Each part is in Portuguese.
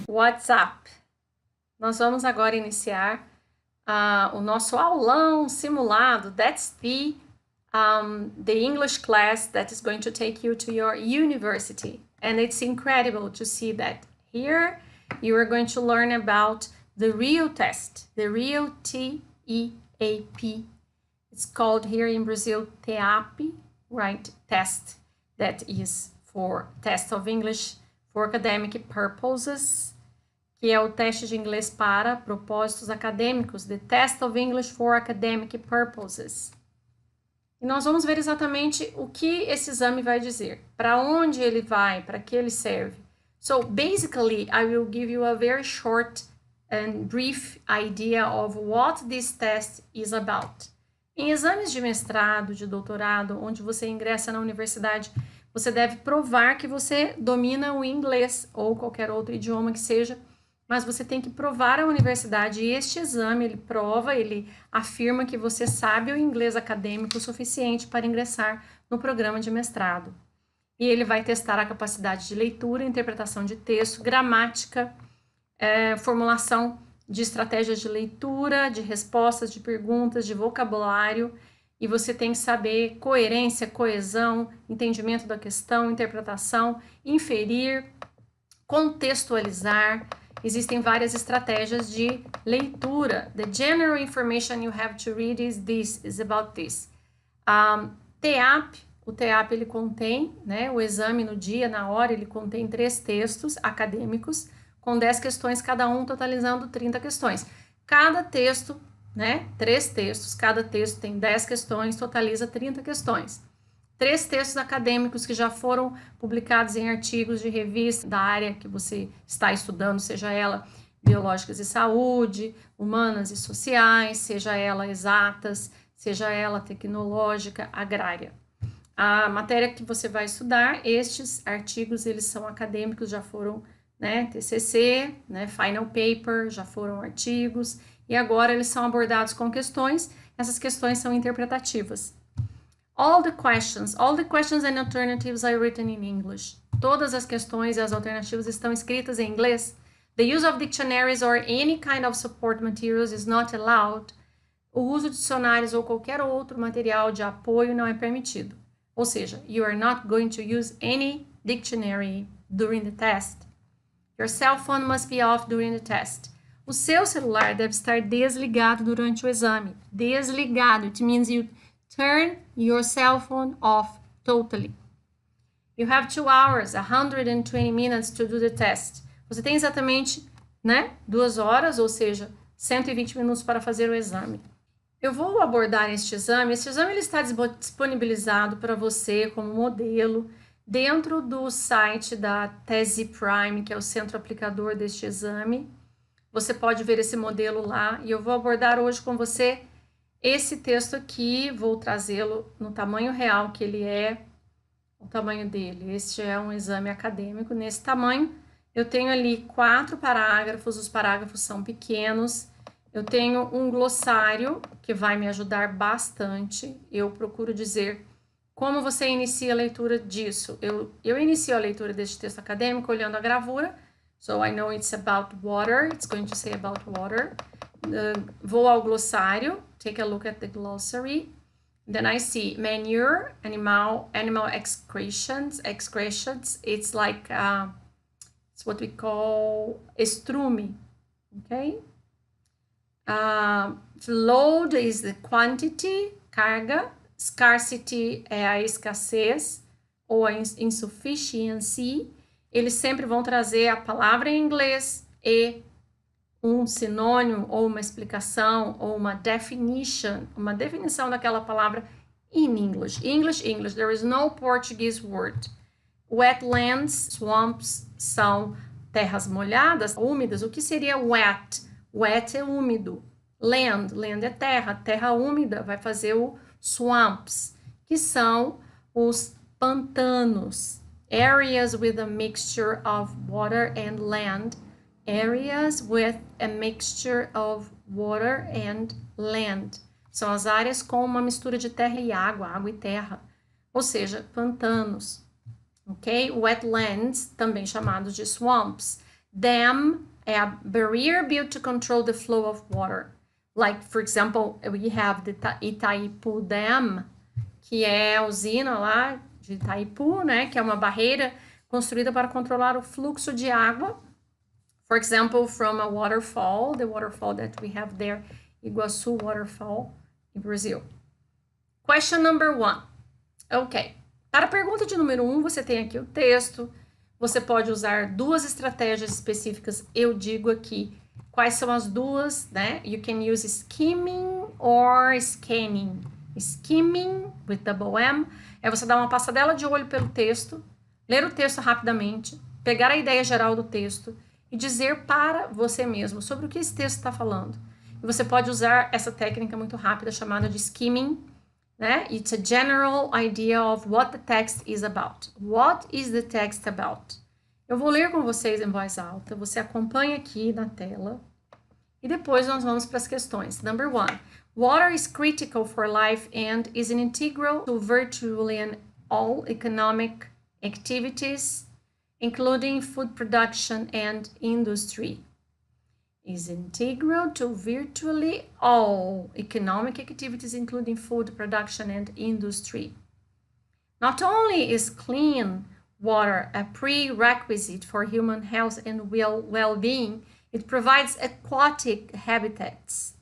WhatsApp. Nós vamos agora iniciar o nosso aulão simulado. That's the English class that is going to take you to your university. And it's incredible to see that here you are going to learn about the real test, the real TEAP. It's called here in Brazil TEAP, right? Test that is for test of English for academic purposes, que é o teste de inglês para propósitos acadêmicos, the test of English for academic purposes. E nós vamos ver exatamente o que esse exame vai dizer, para onde ele vai, para que ele serve. So basically, I will give you a very short and brief idea of what this test is about. Em exames de mestrado, de doutorado, onde você ingressa na universidade, você deve provar que você domina o inglês ou qualquer outro idioma que seja, mas você tem que provar à universidade, e este exame, ele prova, ele afirma que você sabe o inglês acadêmico o suficiente para ingressar no programa de mestrado. E ele vai testar a capacidade de leitura, interpretação de texto, gramática, formulação de estratégias de leitura, de respostas, de perguntas, de vocabulário, e você tem que saber coerência, coesão, entendimento da questão, interpretação, inferir, contextualizar. Existem várias estratégias de leitura. The general information you have to read is about this. TEAP, o TEAP ele contém, né, o exame no dia, na hora, ele contém 3 textos acadêmicos, com 10 questões cada um, totalizando 30 questões. Cada texto, né, 3 textos, cada texto tem 10 questões, totaliza 30 questões. 3 textos acadêmicos que já foram publicados em artigos de revista da área que você está estudando, seja ela biológicas e saúde, humanas e sociais, seja ela exatas, seja ela tecnológica, agrária. A matéria que você vai estudar, estes artigos, eles são acadêmicos, já foram, né, TCC, né, final paper, já foram artigos, e agora eles são abordados com questões. Essas questões são interpretativas. All the questions and alternatives are written in English. Todas as questões e as alternativas estão escritas em inglês. The use of dictionaries or any kind of support materials is not allowed. O uso de dicionários ou qualquer outro material de apoio não é permitido. Ou seja, you are not going to use any dictionary during the test. Your cell phone must be off during the test. O seu celular deve estar desligado durante o exame. Desligado. It means you turn your cell phone off totally. You have 2 hours, 120 minutes to do the test. Você tem exatamente, né, 2 horas, ou seja, 120 minutos para fazer o exame. Eu vou abordar este exame. Este exame ele está disponibilizado para você como modelo dentro do site da Tese Prime, que é o centro aplicador deste exame. Você pode ver esse modelo lá, e eu vou abordar hoje com você esse texto aqui, vou trazê-lo no tamanho real que ele é, o tamanho dele. Este é um exame acadêmico nesse tamanho. Eu tenho ali 4 parágrafos, os parágrafos são pequenos. Eu tenho um glossário que vai me ajudar bastante. Eu procuro dizer como você inicia a leitura disso. Eu inicio a leitura deste texto acadêmico olhando a gravura. So I know it's about water, it's going to say about water. Vou ao glossário, take a look at the glossary. Then I see manure, animal excretions. It's like, it's what we call estrume, okay? Load is the quantity, carga. Scarcity é a escassez ou a insufficiency. Eles sempre vão trazer a palavra em inglês e um sinônimo ou uma explicação ou uma definição daquela palavra in English. English. There is no Portuguese word. Wetlands, swamps, são terras molhadas, úmidas. O que seria wet? Wet é úmido. Land é terra. Terra úmida vai fazer o swamps, que são os pantanos. Areas with a mixture of water and land. Areas with a mixture of water and land. São as áreas com uma mistura de terra e água e terra. Ou seja, pantanos. Ok? Wetlands, também chamados de swamps. Dam é a barrier built to control the flow of water. Like, for example, we have the Itaipu Dam, que é a usina lá de Itaipu, né? Que é uma barreira construída para controlar o fluxo de água. For example, from a waterfall, the waterfall that we have there, Iguaçu Waterfall, in Brazil. Question number 1. Ok. Para a pergunta de número 1, você tem aqui o texto. Você pode usar duas estratégias específicas. Eu digo aqui quais são as duas, né? You can use skimming or scanning. Skimming, with double M, é você dar uma passadela de olho pelo texto, ler o texto rapidamente, pegar a ideia geral do texto e dizer para você mesmo sobre o que esse texto está falando. E você pode usar essa técnica muito rápida chamada de skimming, né? It's a general idea of what the text is about. What is the text about? Eu vou ler com vocês em voz alta, você acompanha aqui na tela e depois nós vamos para as questões. Number 1. Water is critical for life and is an integral to virtually all economic activities, including food production and industry. Is integral to virtually all economic activities, including food production and industry. Not only is clean water a prerequisite for human health and well-being, it provides aquatic habitats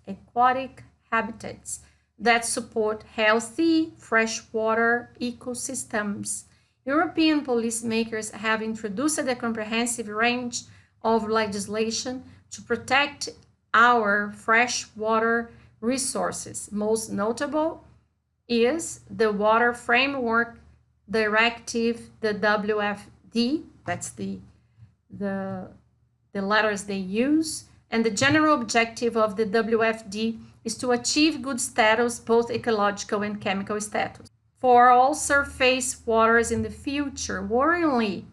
that support healthy freshwater ecosystems. European policymakers have introduced a comprehensive range of legislation to protect our freshwater resources. Most notable is the Water Framework Directive, the WFD, that's the letters they use, and the general objective of the WFD is to achieve good status, both ecological and chemical status, for all surface waters in the future. Worryingly,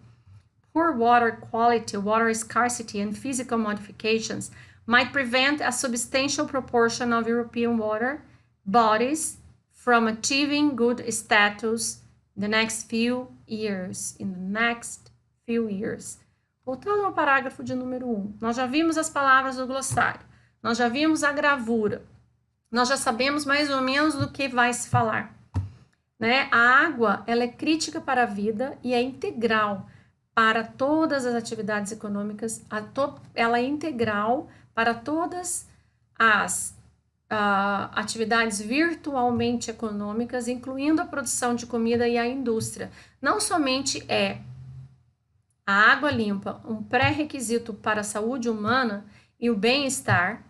poor water quality, water scarcity, and physical modifications might prevent a substantial proportion of European water bodies from achieving good status in the next few years. Voltando ao parágrafo de número 1, nós já vimos as palavras do glossário, nós já vimos a gravura, nós já sabemos mais ou menos do que vai se falar, né? A água, ela é crítica para a vida e é integral para todas as atividades econômicas, ela é integral para todas as atividades virtualmente econômicas, incluindo a produção de comida e a indústria. Não somente é a água limpa um pré-requisito para a saúde humana e o bem-estar,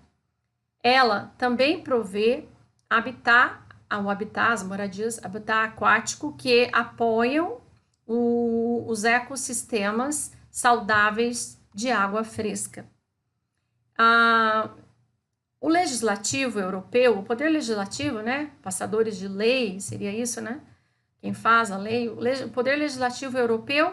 ela também provê as moradias, habitat aquático que apoiam os ecossistemas saudáveis de água fresca. O legislativo europeu, o poder legislativo, né? Passadores de lei, seria isso, né? Quem faz a lei, o poder legislativo europeu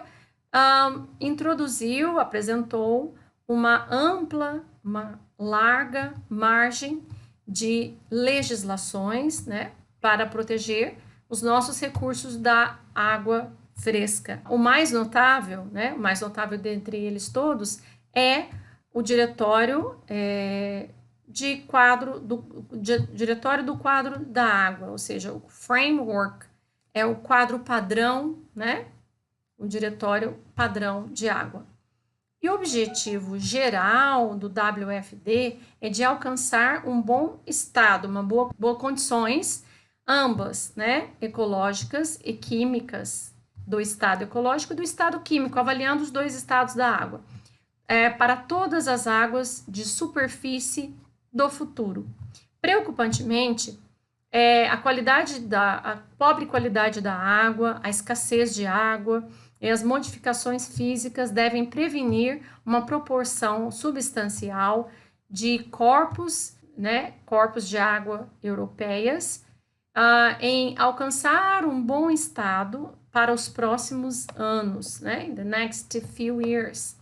apresentou uma larga margem de legislações, né? Para proteger os nossos recursos da água fresca. O mais notável, né? O mais notável dentre eles todos é o Diretório Diretório do Quadro da Água, ou seja, o framework é o quadro padrão, né? O Diretório Padrão de Água. E o objetivo geral do WFD é de alcançar um bom estado, uma boa condições, ambas, né? Ecológicas e químicas, do estado ecológico e do estado químico, avaliando os dois estados da água, para todas as águas de superfície do futuro. Preocupantemente, a pobre qualidade da água, a escassez de água e as modificações físicas devem prevenir uma proporção substancial de corpos de água europeias em alcançar um bom estado para os próximos anos, né? In the next few years.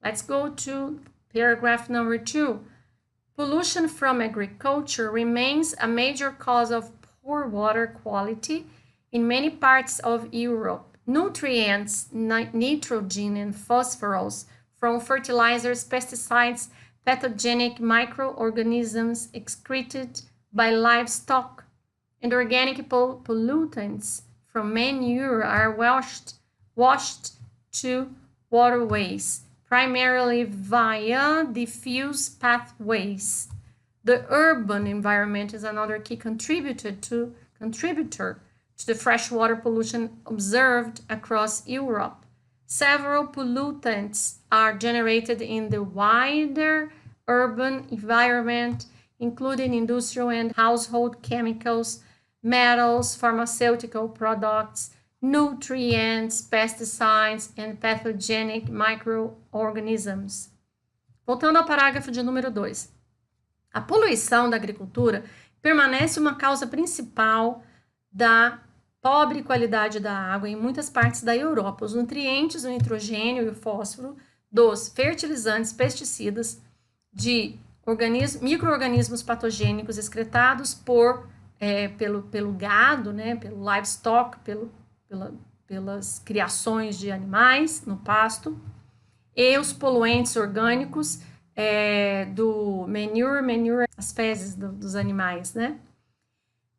Let's go to paragraph number 2. Pollution from agriculture remains a major cause of poor water quality in many parts of Europe. Nutrients, nitrogen and phosphorus from fertilizers, pesticides, pathogenic microorganisms excreted by livestock, and organic pollutants from manure are washed to waterways, primarily via diffuse pathways. The urban environment is another key contributor to the freshwater pollution observed across Europe. Several pollutants are generated in the wider urban environment, including industrial and household chemicals, metals, pharmaceutical products, nutrients, pesticides, and pathogenic microorganisms. Voltando ao parágrafo de número 2. A poluição da agricultura permanece uma causa principal da pobre qualidade da água em muitas partes da Europa. Os nutrientes, o nitrogênio e o fósforo dos fertilizantes, pesticidas, de micro-organismos patogênicos excretados pelo gado, né, pelo livestock, pelas criações de animais no pasto, e os poluentes orgânicos do manure, as fezes dos animais, né,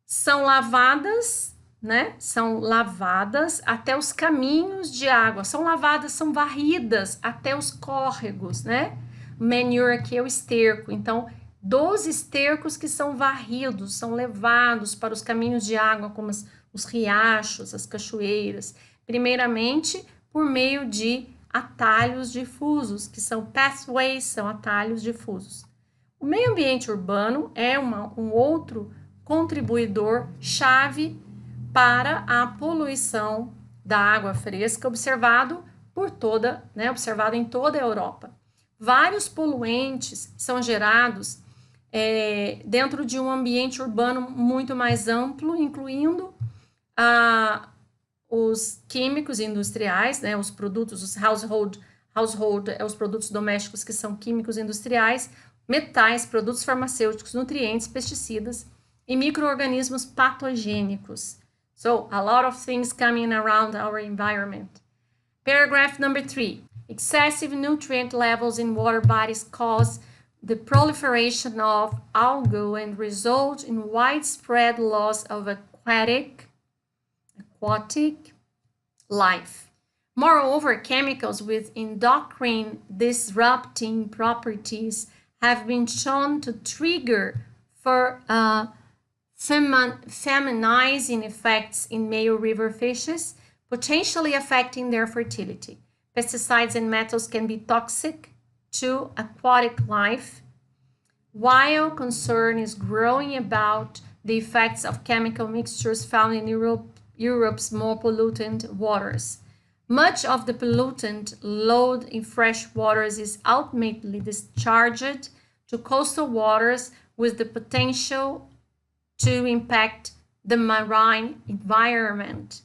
são lavadas até os caminhos de água, são varridas até os córregos, né? Manure aqui é o esterco, então, dos estercos que são varridos, são levados para os caminhos de água, como os riachos, as cachoeiras, primeiramente por meio de atalhos difusos, que são pathways, são atalhos difusos. O meio ambiente urbano é um outro contribuidor chave para a poluição da água fresca observado em toda a Europa. Vários poluentes são gerados dentro de um ambiente urbano muito mais amplo, incluindo os químicos industriais, né, os produtos, os household, os produtos domésticos que são químicos industriais, metais, produtos farmacêuticos, nutrientes, pesticidas e micro-organismos patogênicos. So, a lot of things coming around our environment. Paragraph number 3. Excessive nutrient levels in water bodies cause the proliferation of algae and result in widespread loss of aquatic life. Moreover, chemicals with endocrine disrupting properties have been shown to trigger feminizing effects in male river fishes, potentially affecting their fertility. Pesticides and metals can be toxic to aquatic life, while concern is growing about the effects of chemical mixtures found in Europe's more polluted waters. Much of the pollutant load in fresh waters is ultimately discharged to coastal waters with the potential to impact the marine environment.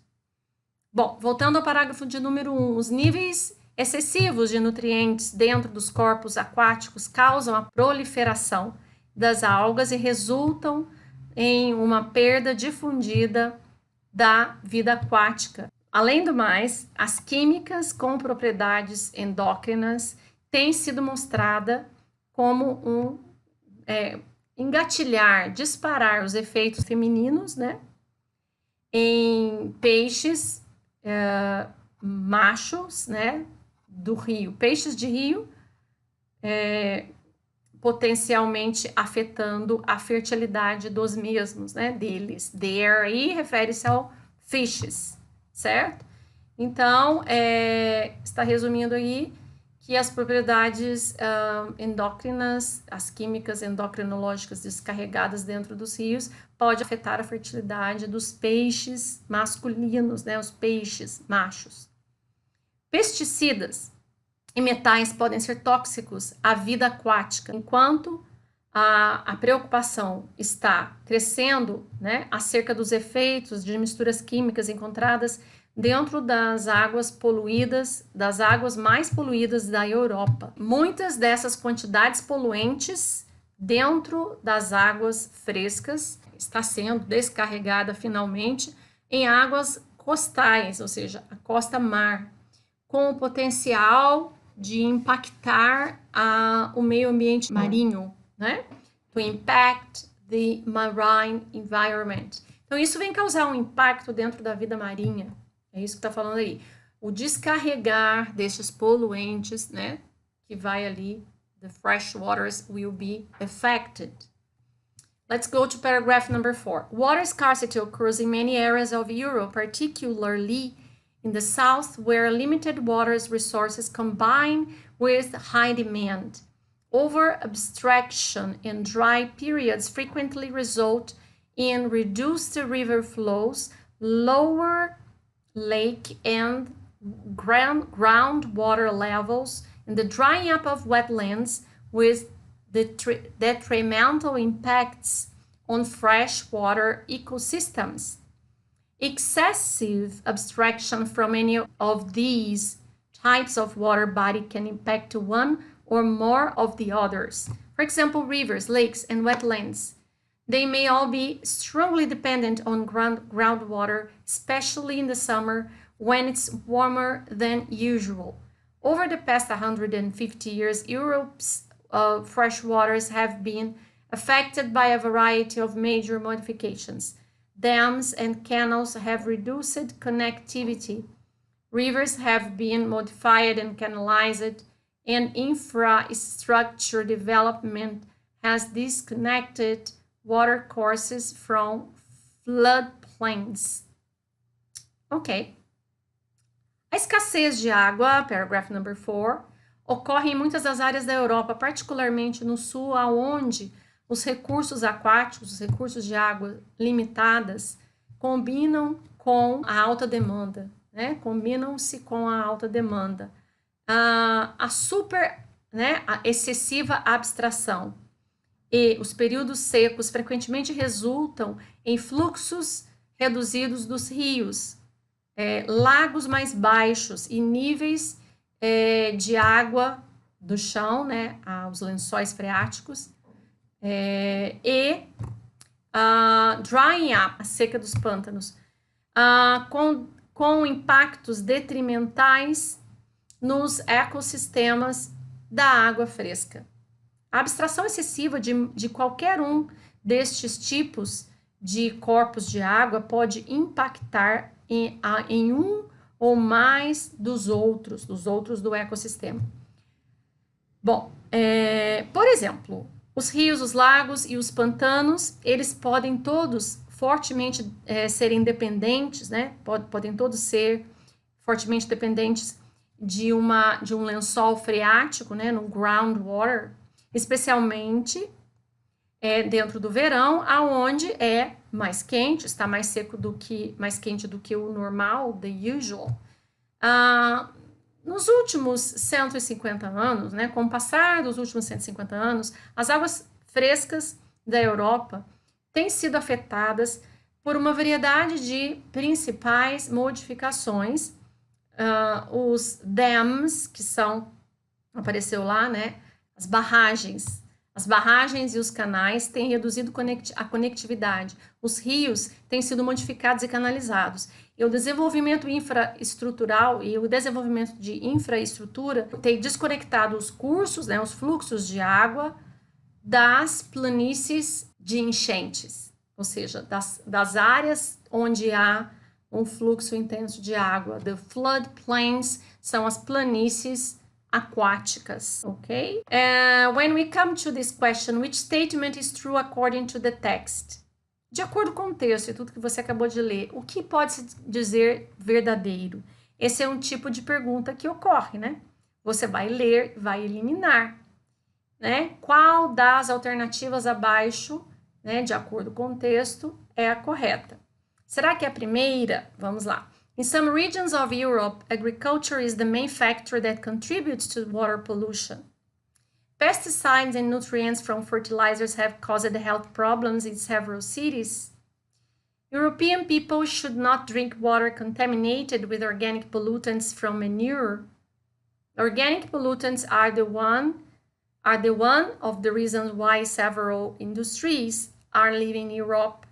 Bom, voltando ao parágrafo de número 1, os níveis excessivos de nutrientes dentro dos corpos aquáticos causam a proliferação das algas e resultam em uma perda difundida da vida aquática. Além do mais, as químicas com propriedades endócrinas têm sido mostrada como engatilhar, disparar os efeitos femininos, né, em peixes machos, né, do rio, peixes de rio, potencialmente afetando a fertilidade dos mesmos, né, deles. There aí refere-se ao fishes, certo? Então, está resumindo aí que as propriedades endócrinas, as químicas endocrinológicas descarregadas dentro dos rios, pode afetar a fertilidade dos peixes masculinos, né, os peixes machos. Pesticidas e metais podem ser tóxicos à vida aquática, enquanto a preocupação está crescendo, né, acerca dos efeitos de misturas químicas encontradas dentro das águas poluídas, das águas mais poluídas da Europa. Muitas dessas quantidades poluentes dentro das águas frescas está sendo descarregada finalmente em águas costais, ou seja, a costa-mar, com o potencial de impactar o meio ambiente marinho, né? To impact the marine environment. Então, isso vem causar um impacto dentro da vida marinha. É isso que está falando aí. O descarregar destes poluentes, né? Que vai ali, the fresh waters will be affected. Let's go to paragraph number 4. Water scarcity occurs in many areas of Europe, particularly in the south, where limited water resources combine with high demand. Over-abstraction and dry periods frequently result in reduced river flows, lower lake and groundwater levels, and the drying up of wetlands with the detrimental impacts on freshwater ecosystems. Excessive abstraction from any of these types of water body can impact one or more of the others. For example, rivers, lakes, and wetlands. They may all be strongly dependent on groundwater, especially in the summer when it's warmer than usual. Over the past 150 years, Europe's freshwaters have been affected by a variety of major modifications. Dams and canals have reduced connectivity. Rivers have been modified and canalized, and infrastructure development has disconnected watercourses from floodplains. Ok. A escassez de água, paragraph number 4, ocorre em muitas das áreas da Europa, particularmente no sul, onde os recursos aquáticos, os recursos de água limitadas, combinam com a alta demanda, né? Combinam-se com a alta demanda. A excessiva abstração e os períodos secos frequentemente resultam em fluxos reduzidos dos rios, lagos mais baixos e níveis de água do chão, né, os lençóis freáticos, drying up, a seca dos pântanos, com impactos detrimentais nos ecossistemas da água fresca. A abstração excessiva de qualquer um destes tipos de corpos de água pode impactar em um ou mais dos outros do ecossistema. Bom, por exemplo, os rios, os lagos e os pantanos, eles podem todos fortemente serem dependentes, né? Podem todos ser fortemente dependentes de um lençol freático, né? No groundwater, especialmente dentro do verão, aonde é mais quente, está mais quente do que o normal, the usual. Nos últimos 150 anos, né, com o passar dos últimos 150 anos, as águas frescas da Europa têm sido afetadas por uma variedade de principais modificações. Os dams, que apareceu lá, né, as barragens e os canais têm reduzido a conectividade. Os rios têm sido modificados e canalizados. E o desenvolvimento infraestrutural e o desenvolvimento de infraestrutura tem desconectado os cursos, né, os fluxos de água das planícies de enchentes, ou seja, das áreas onde há um fluxo intenso de água. The floodplains são as planícies aquáticas, ok? When we come to this question, which statement is true according to the text? De acordo com o texto e tudo que você acabou de ler, o que pode se dizer verdadeiro? Esse é um tipo de pergunta que ocorre, né? Você vai ler, vai eliminar, né? Qual das alternativas abaixo, né, de acordo com o texto, é a correta? Será que é a primeira? Vamos lá. In some regions of Europe, agriculture is the main factor that contributes to water pollution. Pesticides and nutrients from fertilizers have caused health problems in several cities. European people should not drink water contaminated with organic pollutants from manure. Organic pollutants are one of the reasons why several industries are leaving Europe.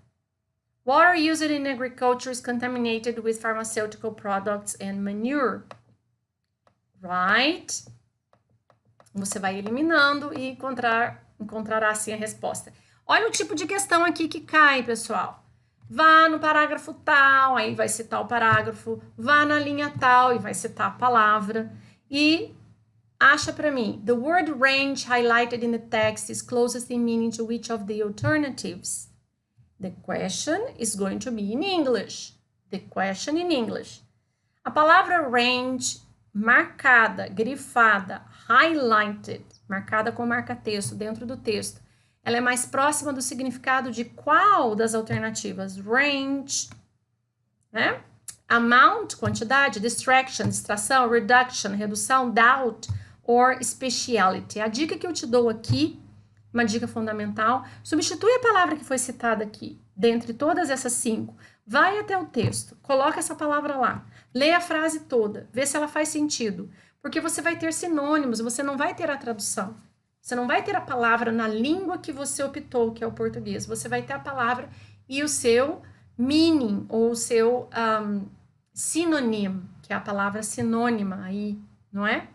Water used in agriculture is contaminated with pharmaceutical products and manure. Right? Você vai eliminando e encontrará assim a resposta. Olha o tipo de questão aqui que cai, pessoal. Vá no parágrafo tal, aí vai citar o parágrafo. Vá na linha tal e vai citar a palavra. E acha para mim. The word range highlighted in the text is closest in meaning to which of the alternatives? The question is going to be in English. The question in English. A palavra range, marcada, grifada, highlighted, marcada com marca-texto dentro do texto, ela é mais próxima do significado de qual das alternativas? Range, né? Amount, quantidade, distraction, distração, reduction, redução, doubt, or speciality. A dica que eu te dou aqui, uma dica fundamental, substitui a palavra que foi citada aqui, dentre todas essas 5. Vai até o texto, coloca essa palavra lá, lê a frase toda, vê se ela faz sentido, porque você vai ter sinônimos, você não vai ter a tradução. Você não vai ter a palavra na língua que você optou, que é o português. Você vai ter a palavra e o seu meaning, ou o seu synonym, que é a palavra sinônima aí, não é?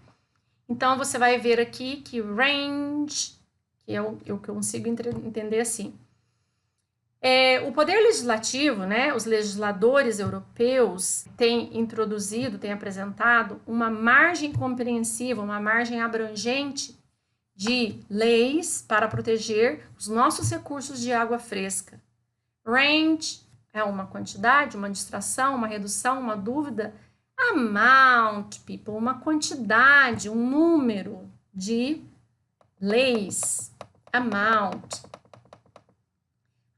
Então, você vai ver aqui que range, que é o que eu consigo entender assim. O poder legislativo, né, os legisladores europeus têm introduzido, têm apresentado uma margem compreensiva, uma margem abrangente de leis para proteger os nossos recursos de água fresca. Range é uma quantidade, uma distração, uma redução, uma dúvida. Amount, people, uma quantidade, um número de leis. Amount.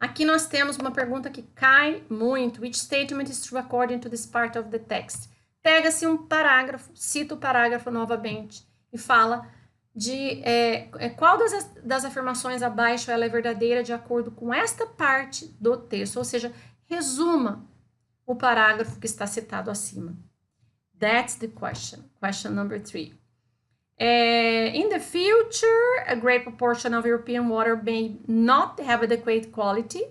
Aqui nós temos uma pergunta que cai muito. Which statement is true according to this part of the text? Pega-se um parágrafo, cita o parágrafo novamente e fala de qual das afirmações abaixo ela é verdadeira de acordo com esta parte do texto, ou seja, resuma o parágrafo que está citado acima. That's the question. Question number 3. In the future, a great proportion of European water may not have adequate quality.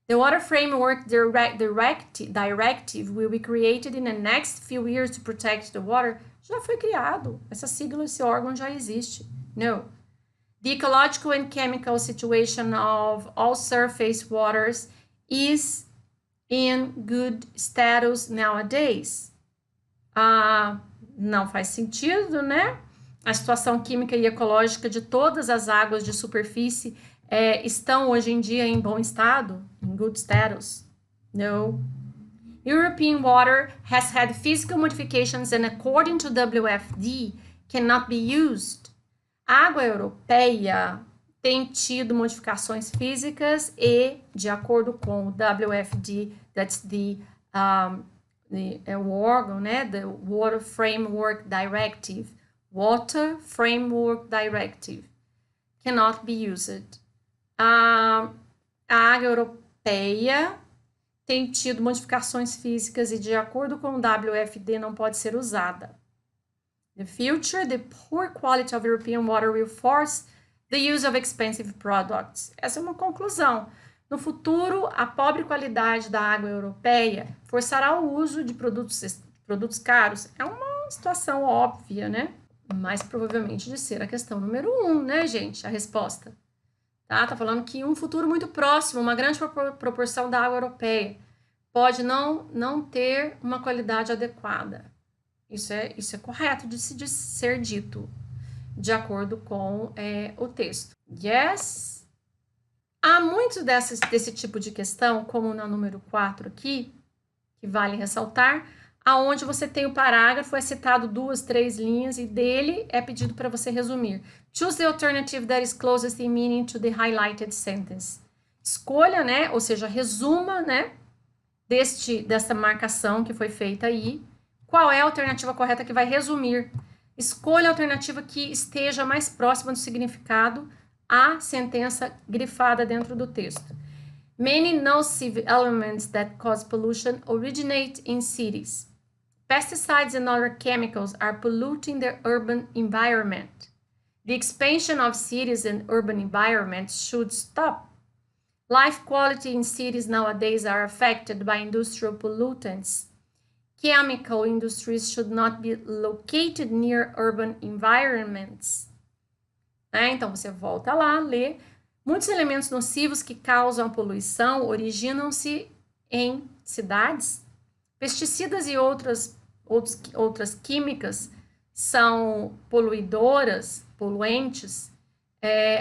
The Water Framework Directive will be created in the next few years to protect the water. Já foi criado. Essa sigla, esse órgão já existe. No. The ecological and chemical situation of all surface waters is in good status nowadays. Não faz sentido, né? A situação química e ecológica de todas as águas de superfície estão hoje em dia em bom estado? In good status? No. European water has had physical modifications and according to WFD cannot be used. A água europeia tem tido modificações físicas e, de acordo com o WFD, that's o órgão, né? The Water Framework Directive. Water Framework Directive cannot be used. A água europeia tem tido modificações físicas e, de acordo com o WFD, não pode ser usada. In the future, the poor quality of European water will force the use of expensive products. Essa é uma conclusão. No futuro, a pobre qualidade da água europeia forçará o uso de produtos caros. É uma situação óbvia, né? Mas provavelmente de ser a questão número 1, né, gente? A resposta. Tá falando que em um futuro muito próximo, uma grande proporção da água europeia pode não ter uma qualidade adequada. Isso é correto de ser dito, de acordo com o texto. Yes? Há muito desse tipo de questão, como na número 4 aqui, que vale ressaltar, aonde você tem o parágrafo, é citado 2, 3 linhas e dele é pedido para você resumir. Choose the alternative that is closest in meaning to the highlighted sentence. Escolha, né, ou seja, resuma, né, dessa marcação que foi feita aí, qual é a alternativa correta que vai resumir. Escolha a alternativa que esteja mais próxima do significado à sentença grifada dentro do texto. Many nocive elements that cause pollution originate in cities. Pesticides and other chemicals are polluting the urban environment. The expansion of cities and urban environments should stop. Life quality in cities nowadays are affected by industrial pollutants. Chemical industries should not be located near urban environments. né? Então, você volta lá, lê. Muitos elementos nocivos que causam a poluição originam-se em cidades. Pesticidas e outras químicas são poluentes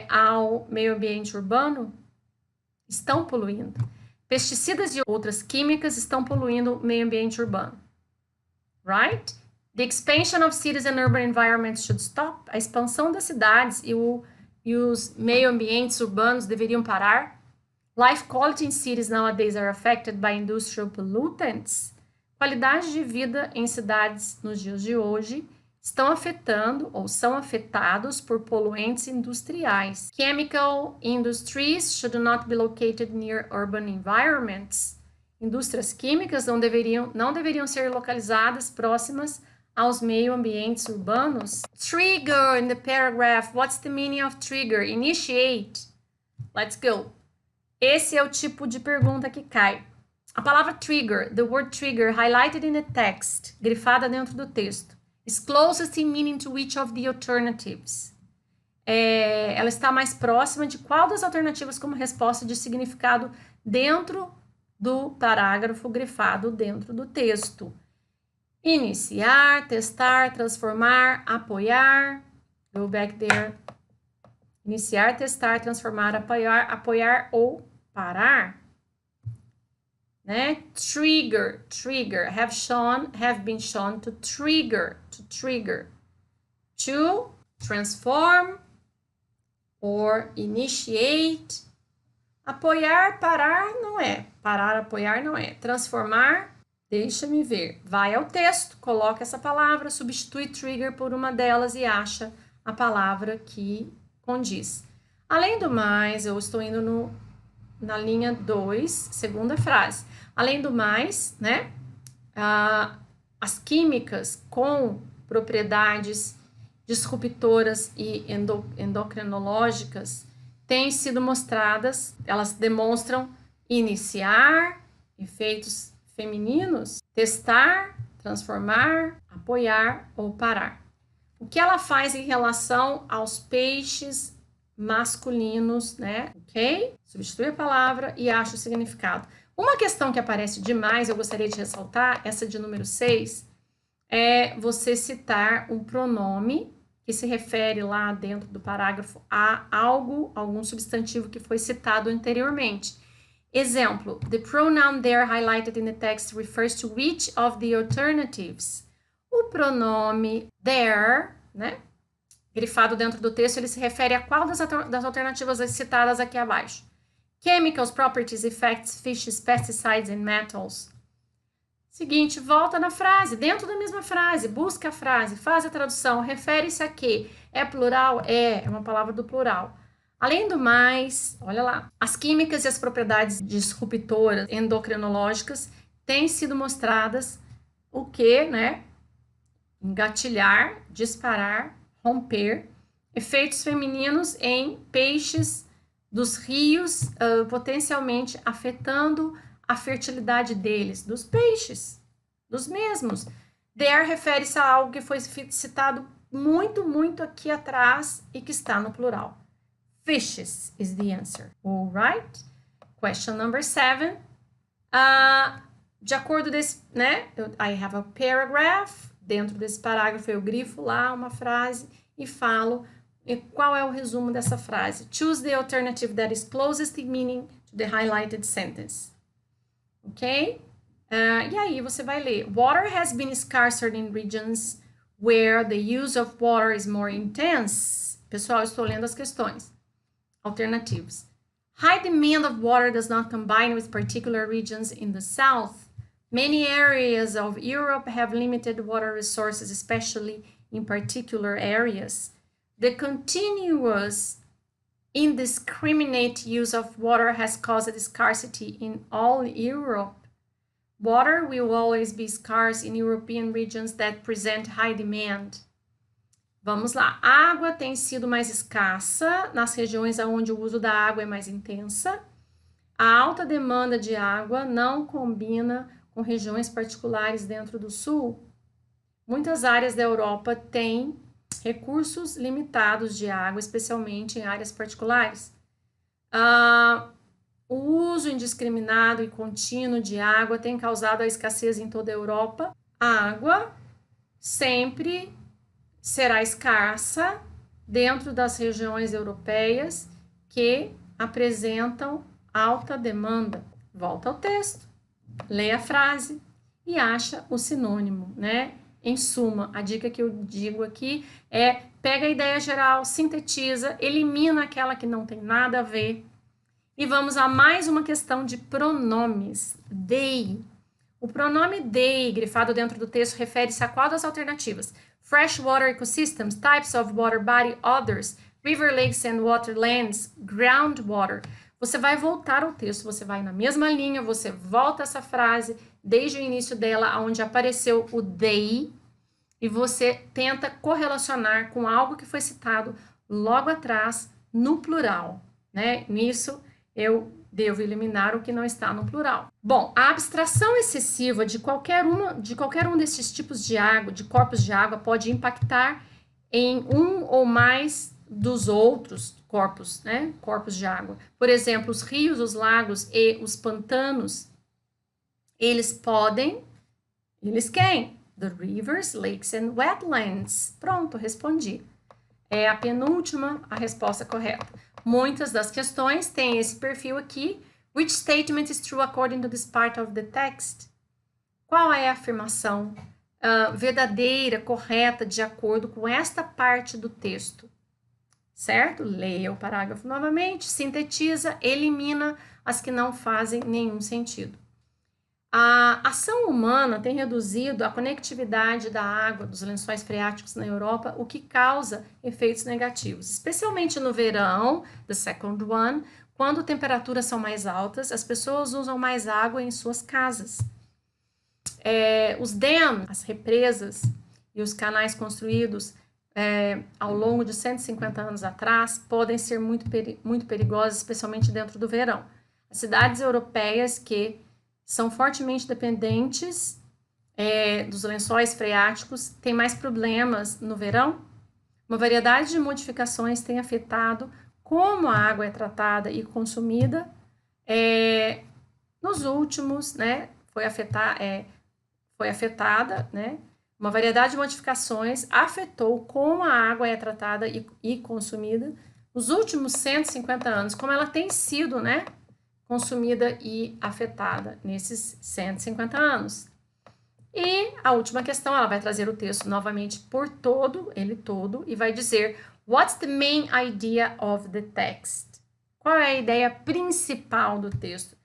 ao meio ambiente urbano? Estão poluindo. Pesticidas e outras químicas estão poluindo o meio ambiente urbano. Right? The expansion of cities and urban environments should stop. A expansão das cidades e os meio ambientes urbanos deveriam parar. Life quality in cities nowadays are affected by industrial pollutants. Qualidade de vida em cidades nos dias de hoje estão afetando ou são afetados por poluentes industriais. Chemical industries should not be located near urban environments. Indústrias químicas não deveriam ser localizadas próximas aos meio ambientes urbanos. Trigger in the paragraph. What's the meaning of trigger? Initiate. Let's go. Esse é o tipo de pergunta que cai. A palavra trigger, the word trigger, highlighted in the text, grifada dentro do texto, is closest in meaning to which of the alternatives? Ela está mais próxima de qual das alternativas como resposta de significado dentro do parágrafo grifado dentro do texto. Iniciar, testar, transformar, apoiar. Go back there. Iniciar, testar, transformar, apoiar ou parar. Né? Trigger, have been shown to trigger, to transform or initiate. Apoiar, parar não é. Parar, apoiar não é. Transformar, deixa-me ver. Vai ao texto, coloca essa palavra, substitui trigger por uma delas e acha a palavra que condiz. Além do mais, eu estou indo na linha 2, segunda frase. Além do mais, né, as químicas com propriedades disruptoras e endocrinológicas têm sido mostradas, elas demonstram iniciar efeitos femininos, testar, transformar, apoiar ou parar. O que ela faz em relação aos peixes masculinos, né? Ok? Substitui a palavra e acha o significado. Uma questão que aparece demais, eu gostaria de ressaltar, essa de número 6, é você citar um pronome que se refere lá dentro do parágrafo a algum substantivo que foi citado anteriormente. Exemplo, the pronoun there highlighted in the text refers to which of the alternatives? O pronome there, né, grifado dentro do texto, ele se refere a qual das alternativas citadas aqui abaixo. Chemicals, properties, effects, fishes, pesticides and metals. Seguinte, volta na frase, dentro da mesma frase, busca a frase, faz a tradução, refere-se a quê? É plural? É uma palavra do plural. Além do mais, olha lá, as químicas e as propriedades disruptoras endocrinológicas têm sido mostradas o que, né? Engatilhar, disparar, romper, efeitos femininos em peixes dos rios, potencialmente afetando a fertilidade deles, dos peixes, dos mesmos. There refere-se a algo que foi citado muito aqui atrás e que está no plural. Fishes is the answer. All right? Question number 7. De acordo desse, né? I have a paragraph. Dentro desse parágrafo eu grifo lá uma frase e falo qual é o resumo dessa frase. Choose the alternative that is closest in meaning to the highlighted sentence. Ok? E aí você vai ler. Water has been scarcer in regions where the use of water is more intense. Pessoal, eu estou lendo as questões. Alternativas. High demand of water does not combine with particular regions in the south. Many areas of Europe have limited water resources, especially in particular areas. The continuous indiscriminate use of water has caused scarcity in all Europe. Water will always be scarce in European regions that present high demand. Vamos lá. A água tem sido mais escassa nas regiões onde o uso da água é mais intensa. A alta demanda de água não combina com regiões particulares dentro do sul. Muitas áreas da Europa têm recursos limitados de água, especialmente em áreas particulares. O uso indiscriminado e contínuo de água tem causado a escassez em toda a Europa. A água sempre será escassa dentro das regiões europeias que apresentam alta demanda. Volta ao texto, lê a frase e acha o sinônimo, né? Em suma, a dica que eu digo aqui é: pega a ideia geral, sintetiza, elimina aquela que não tem nada a ver. E vamos a mais uma questão de pronomes. They. O pronome they, grifado dentro do texto, refere-se a qual das alternativas? Freshwater ecosystems, types of water body, others, river, lakes and waterlands, groundwater. Você vai voltar ao texto, você vai na mesma linha, você volta essa frase desde o início dela, onde apareceu o they, e você tenta correlacionar com algo que foi citado logo atrás no plural, né? Nisso eu devo eliminar o que não está no plural. Bom, a abstração excessiva de qualquer um desses tipos de água, de corpos de água, pode impactar em um ou mais dos outros corpos, né? Corpos de água. Por exemplo, os rios, os lagos e os pantanos, eles quem? The rivers, lakes and wetlands. Pronto, respondi. É a penúltima a resposta correta. Muitas das questões têm esse perfil aqui. Which statement is true according to this part of the text? Qual é a afirmação verdadeira, correta, de acordo com esta parte do texto? Certo? Leia o parágrafo novamente, sintetiza, elimina as que não fazem nenhum sentido. A ação humana tem reduzido a conectividade da água dos lençóis freáticos na Europa, o que causa efeitos negativos, especialmente no verão, the second one, quando temperaturas são mais altas, as pessoas usam mais água em suas casas. Os dams, as represas e os canais construídos ao longo de 150 anos atrás podem ser muito perigosos, especialmente dentro do verão. As cidades europeias que são fortemente dependentes dos lençóis freáticos têm mais problemas no verão. Uma variedade de modificações tem afetado como a água é tratada e consumida. Nos últimos, né, foi afetada, né? Uma variedade de modificações afetou como a água é tratada e consumida nos últimos 150 anos, como ela tem sido, né, consumida e afetada nesses 150 anos. E a última questão, ela vai trazer o texto novamente por todo, e vai dizer: What's the main idea of the text? Qual é a ideia principal do texto?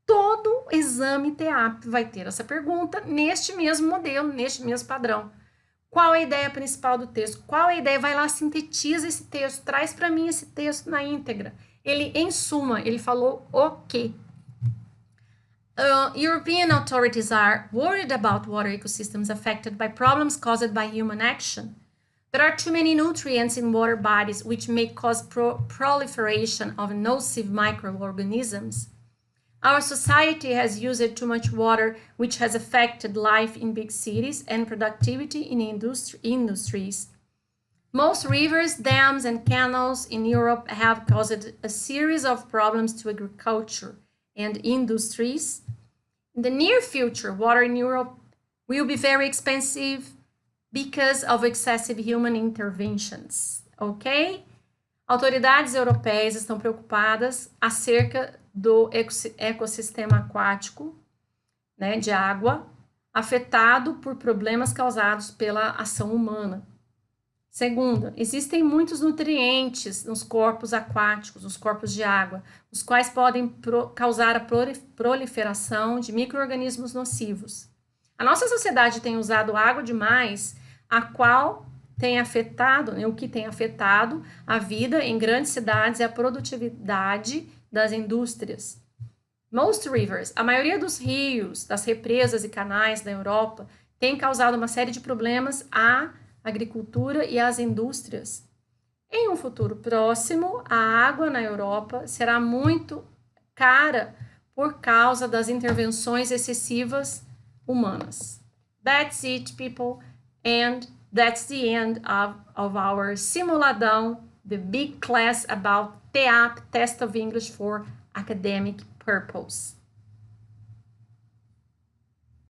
Todo exame TEAP vai ter essa pergunta neste mesmo modelo, neste mesmo padrão. Qual é a ideia principal do texto? Qual é a ideia? Vai lá, sintetiza esse texto, traz para mim esse texto na íntegra. Ele, em suma, ele falou o quê? European authorities are worried about water ecosystems affected by problems caused by human action. There are too many nutrients in water bodies which may cause proliferation of nocive microorganisms. Our society has used too much water, which has affected life in big cities and productivity in industries. Most rivers, dams, and canals in Europe have caused a series of problems to agriculture and industries. In the near future, water in Europe will be very expensive because of excessive human interventions, ok? Autoridades europeias estão preocupadas acerca do ecossistema aquático, né, de água, afetado por problemas causados pela ação humana. Segunda, existem muitos nutrientes nos corpos aquáticos, nos corpos de água, os quais podem causar a proliferação de micro-organismos nocivos. A nossa sociedade tem usado água demais, a qual tem afetado, né, o que tem afetado a vida em grandes cidades e a produtividade das indústrias. Most rivers, a maioria dos rios, das represas e canais da Europa, tem causado uma série de problemas à agricultura e às indústrias. Em um futuro próximo, a água na Europa será muito cara por causa das intervenções excessivas humanas. That's it, people, and that's the end of our Simuladão, the big class about TEAP, Test of English for Academic Purpose.